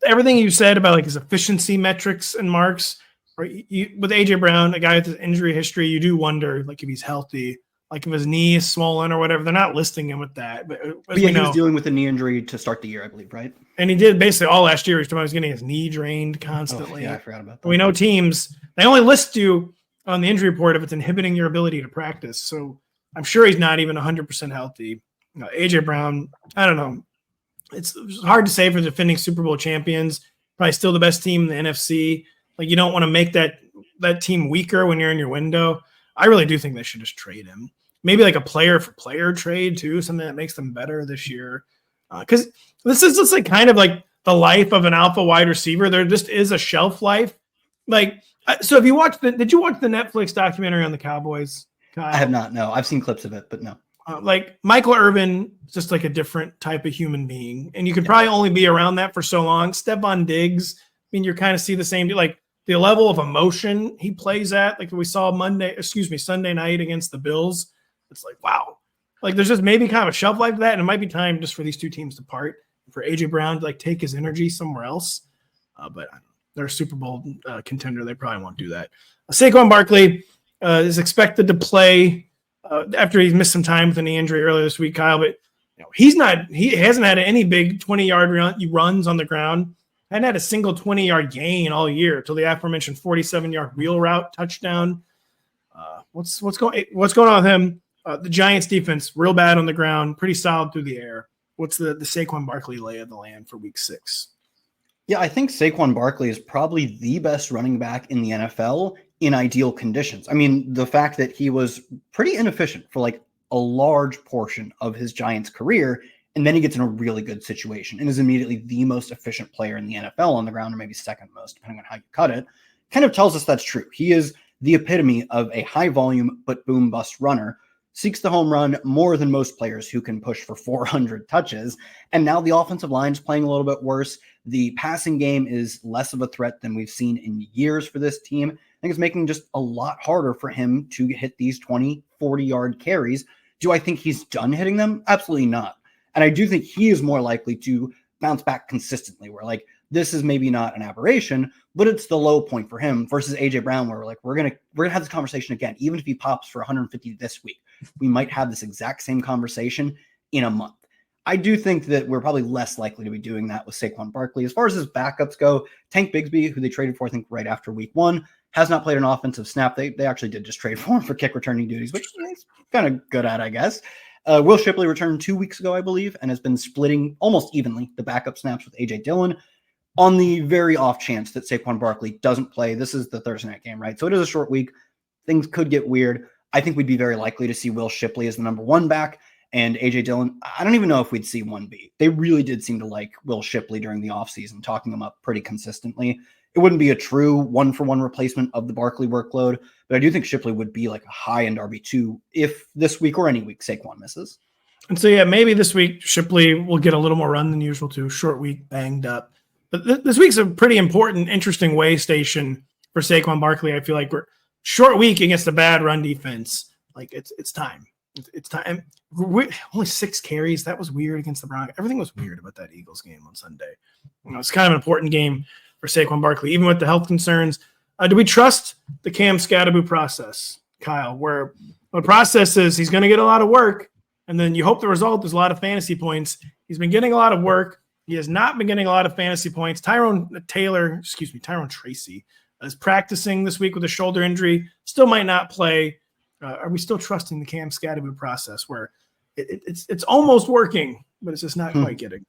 everything you said about like his efficiency metrics and marks. Right? With AJ Brown, a guy with his injury history, you do wonder like if he's healthy. Like if his knee is swollen or whatever, they're not listing him with that. But yeah, he was dealing with a knee injury to start the year, I believe, right? And he did basically all last year. He was getting his knee drained constantly. Oh, yeah, I forgot about that. We know teams, they only list you on the injury report if it's inhibiting your ability to practice. So I'm sure he's not even 100% healthy. AJ Brown, I don't know. It's hard to say for defending Super Bowl champions. Probably still the best team in the NFC. Like you don't want to make that team weaker when you're in your window. I really do think they should just trade him. maybe like a player for player trade too, something that makes them better this year. Because this is just like kind of like the life of an alpha wide receiver. There just is a shelf life. Like, so if you watch did you watch the Netflix documentary on the Cowboys, Kyle? I have not. No, I've seen clips of it, but no. Like Michael Irvin is just like a different type of human being. And you could probably only be around that for so long. Stephon Diggs, I mean, you kind of see the same, like the level of emotion he plays at, like we saw Sunday night against the Bills. It's like, wow. Like there's just maybe kind of a shelf life to that. And it might be time just for these two teams to part, for AJ Brown to like take his energy somewhere else. But they're a Super Bowl contender. They probably won't do that. Saquon Barkley is expected to play after he's missed some time with a knee injury earlier this week, Kyle, but he hasn't had any big 20-yard runs on the ground. Hadn't had a single 20-yard gain all year till the aforementioned 47-yard wheel route touchdown. What's going on with him? The Giants defense, real bad on the ground, pretty solid through the air. What's the Saquon Barkley lay of the land for week 6? Yeah, I think Saquon Barkley is probably the best running back in the NFL in ideal conditions. I mean, the fact that he was pretty inefficient for like a large portion of his Giants career, and then he gets in a really good situation and is immediately the most efficient player in the NFL on the ground, or maybe second most, depending on how you cut it, kind of tells us that's true. He is the epitome of a high volume but boom bust runner, seeks the home run more than most players who can push for 400 touches. And now the offensive line is playing a little bit worse. The passing game is less of a threat than we've seen in years for this team. I think it's making just a lot harder for him to hit these 20, 40-yard carries. Do I think he's done hitting them? Absolutely not. And I do think he is more likely to bounce back consistently, where like this is maybe not an aberration, but it's the low point for him versus AJ Brown, where we're like, we're gonna have this conversation again. Even if he pops for 150 this week, we might have this exact same conversation in a month. I do think that we're probably less likely to be doing that with Saquon Barkley. As far as his backups go, Tank Bigsby, who they traded for, I think, right after week 1, has not played an offensive snap. They actually did just trade for him for kick returning duties, which he's kind of good at, I guess. Will Shipley returned 2 weeks ago, I believe, and has been splitting almost evenly the backup snaps with A.J. Dillon. On the very off chance that Saquon Barkley doesn't play, this is the Thursday night game, right? So it is a short week. Things could get weird. I think we'd be very likely to see Will Shipley as the number 1 back, and A.J. Dillon, I don't even know if we'd see 1B. They really did seem to like Will Shipley during the offseason, talking him up pretty consistently. It wouldn't be a true one-for-one replacement of the Barkley workload, but I do think Shipley would be like a high-end RB2 if this week or any week Saquon misses. And so, yeah, maybe this week Shipley will get a little more run than usual too. Short week, banged up. But this week's a pretty important, interesting way station for Saquon Barkley. I feel like we're short week against a bad run defense. Like it's time. It's time. Only 6 carries. That was weird against the Broncos. Everything was weird about that Eagles game on Sunday. It's kind of an important game for Saquon Barkley, even with the health concerns. Do we trust the Cam Skattebo process, Kyle, where the process is he's going to get a lot of work, and then you hope the result is a lot of fantasy points. He's been getting a lot of work. He has not been getting a lot of fantasy points. Tyrone Tracy is practicing this week with a shoulder injury. Still might not play. Are we still trusting the Cam Skattebo process where it's almost working, but it's just not quite getting?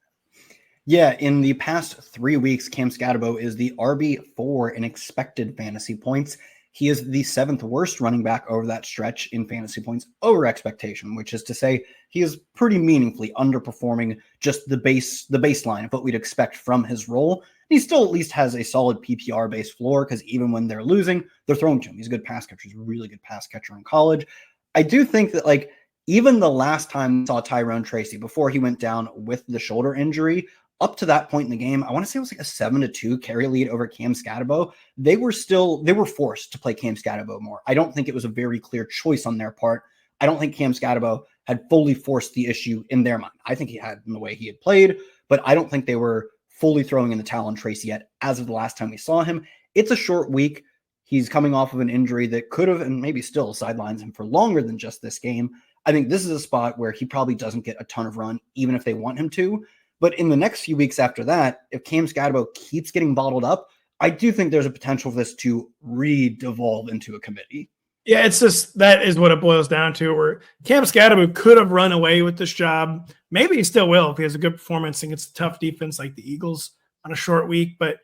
Yeah, in the past 3 weeks, Cam Skattebo is the RB4 in expected fantasy points. He is the 7th worst running back over that stretch in fantasy points over expectation, which is to say he is pretty meaningfully underperforming just the baseline of what we'd expect from his role. He still at least has a solid PPR-based floor because even when they're losing, they're throwing to him. He's a good pass catcher. He's a really good pass catcher in college. I do think that like even the last time we saw Tyrone Tracy before he went down with the shoulder injury, up to that point in the game, I want to say it was like a 7-2 carry lead over Cam Skattebo. They were forced to play Cam Skattebo more. I don't think it was a very clear choice on their part. I don't think Cam Skattebo had fully forced the issue in their mind. I think he had in the way he had played, but I don't think they were fully throwing in the towel on Tracy yet as of the last time we saw him. It's a short week. He's coming off of an injury that could have and maybe still sidelines him for longer than just this game. I think this is a spot where he probably doesn't get a ton of run, even if they want him to. But in the next few weeks after that, if Cam Skattebo keeps getting bottled up, I do think there's a potential for this to re-devolve into a committee. Yeah, it's just that is what it boils down to, where Cam Skattebo could have run away with this job. Maybe he still will if he has a good performance against a tough defense like the Eagles on a short week. But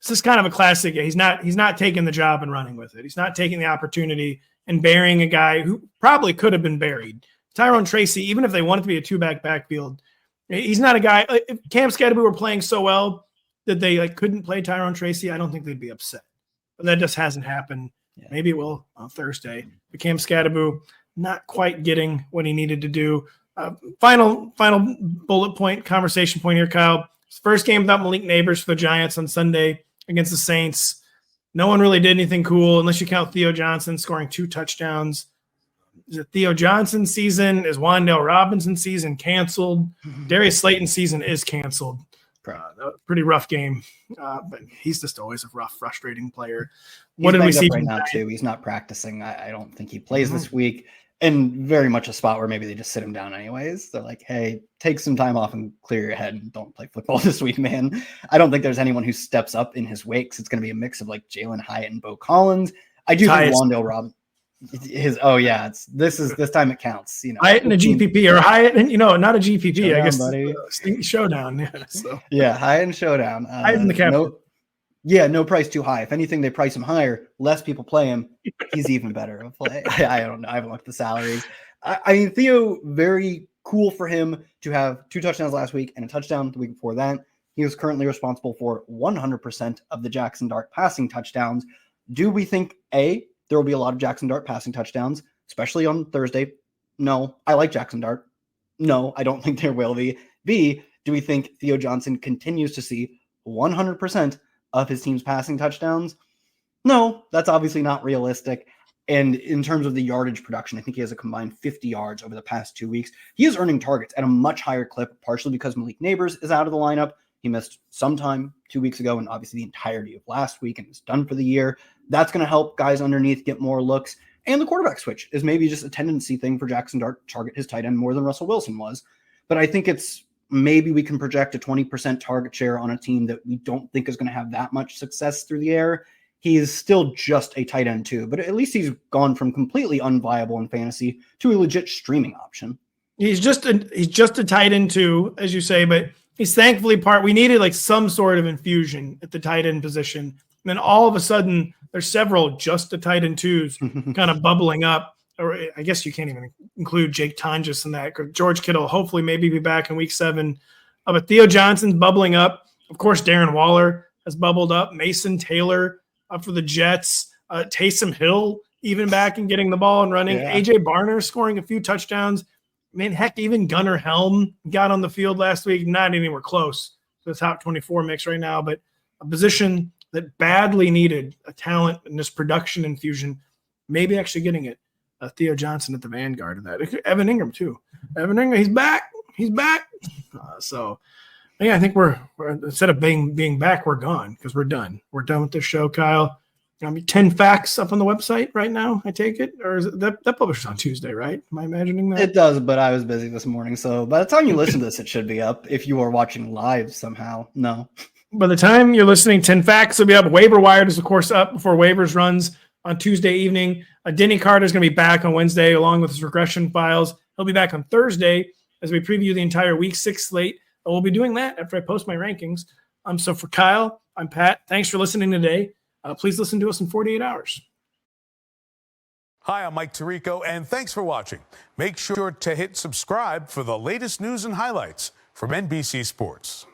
this is kind of a classic. He's not taking the job and running with it. He's not taking the opportunity and burying a guy who probably could have been buried. Tyrone Tracy, even if they want it to be a two-back backfield, he's not a guy. If Cam Skattebo were playing so well that they couldn't play Tyrone Tracy, I don't think they'd be upset. But that just hasn't happened. Yeah. Maybe it will on Thursday. But Cam Skattebo not quite getting what he needed to do. Final bullet point, conversation point here, Kyle. His first game without Malik Nabers for the Giants on Sunday against the Saints. No one really did anything cool unless you count Theo Johnson scoring 2 touchdowns. Is it Theo Johnson season? Is Wan'Dale Robinson season canceled? Darius Slayton's season is canceled. Pretty rough game, but he's just always a rough, frustrating player. What did we see right now too? He's not practicing. I don't think he plays this week, and very much a spot where maybe they just sit him down anyways. They're like, hey, take some time off and clear your head and don't play football this week, man. I don't think there's anyone who steps up in his wake. So it's going to be a mix of like Jalen Hyatt and Bo Collins. I do think Wan'Dale Robinson. This time it counts. Hyatt and a GPP, or Hyatt and not a GPP. Showdown, I guess buddy. Showdown. Yeah, Hyatt and Showdown. Hyatt in the captain. No price too high. If anything, they price him higher. Less people play him. He's even better of play. I don't know. I haven't looked at the salaries. I mean, Theo, very cool for him to have 2 touchdowns last week and a touchdown the week before that. He is currently responsible for 100% of the Jackson Dart passing touchdowns. Do we think there will be a lot of Jackson Dart passing touchdowns, especially on Thursday? No. I like Jackson Dart. No, I don't think there will be. B, do we think Theo Johnson continues to see 100% of his team's passing touchdowns? No, that's obviously not realistic. And in terms of the yardage production, I think he has a combined 50 yards over the past 2 weeks. He is earning targets at a much higher clip, partially because Malik Nabers is out of the lineup. He missed some time 2 weeks ago and obviously the entirety of last week and is done for the year. That's going to help guys underneath get more looks. And the quarterback switch is maybe just a tendency thing for Jackson Dart to target his tight end more than Russell Wilson was. But I think it's maybe we can project a 20% target share on a team that we don't think is going to have that much success through the air. He's still just a tight end too, but at least he's gone from completely unviable in fantasy to a legit streaming option. He's just a tight end too, as you say, but he's thankfully we needed some sort of infusion at the tight end position. And then all of a sudden there's several just a tight end twos kind of bubbling up. Or I guess you can't even include Jake Tonjes in that. George Kittle hopefully maybe be back in week 7. But Theo Johnson's bubbling up. Of course, Darren Waller has bubbled up. Mason Taylor up for the Jets. Taysom Hill even back and getting the ball and running. Yeah. AJ Barner scoring a few touchdowns. I mean, heck, even Gunnar Helm got on the field last week. Not anywhere close to the top 24 mix right now, but a position that badly needed a talent and this production infusion, maybe actually getting it. Theo Johnson at the vanguard of that. Evan Ingram too. Evan Ingram, he's back. He's back. So, yeah, I think we're instead of being back, we're gone because we're done. We're done with this show, Kyle. 10 facts up on the website right now, I take it? Or is it, that publishes on Tuesday, right? Am I imagining that? It does, but I was busy this morning. So by the time you listen to this, it should be up. If you are watching live somehow, no. By the time you're listening, 10 facts will be up. Waiver Wired is, of course, up before waivers runs on Tuesday evening. Denny Carter is going to be back on Wednesday along with his regression files. He'll be back on Thursday as we preview the entire Week 6 slate. We'll be doing that after I post my rankings. So for Kyle, I'm Pat. Thanks for listening today. Please listen to us in 48 hours. Hi, I'm Mike Tirico, and thanks for watching. Make sure to hit subscribe for the latest news and highlights from NBC Sports.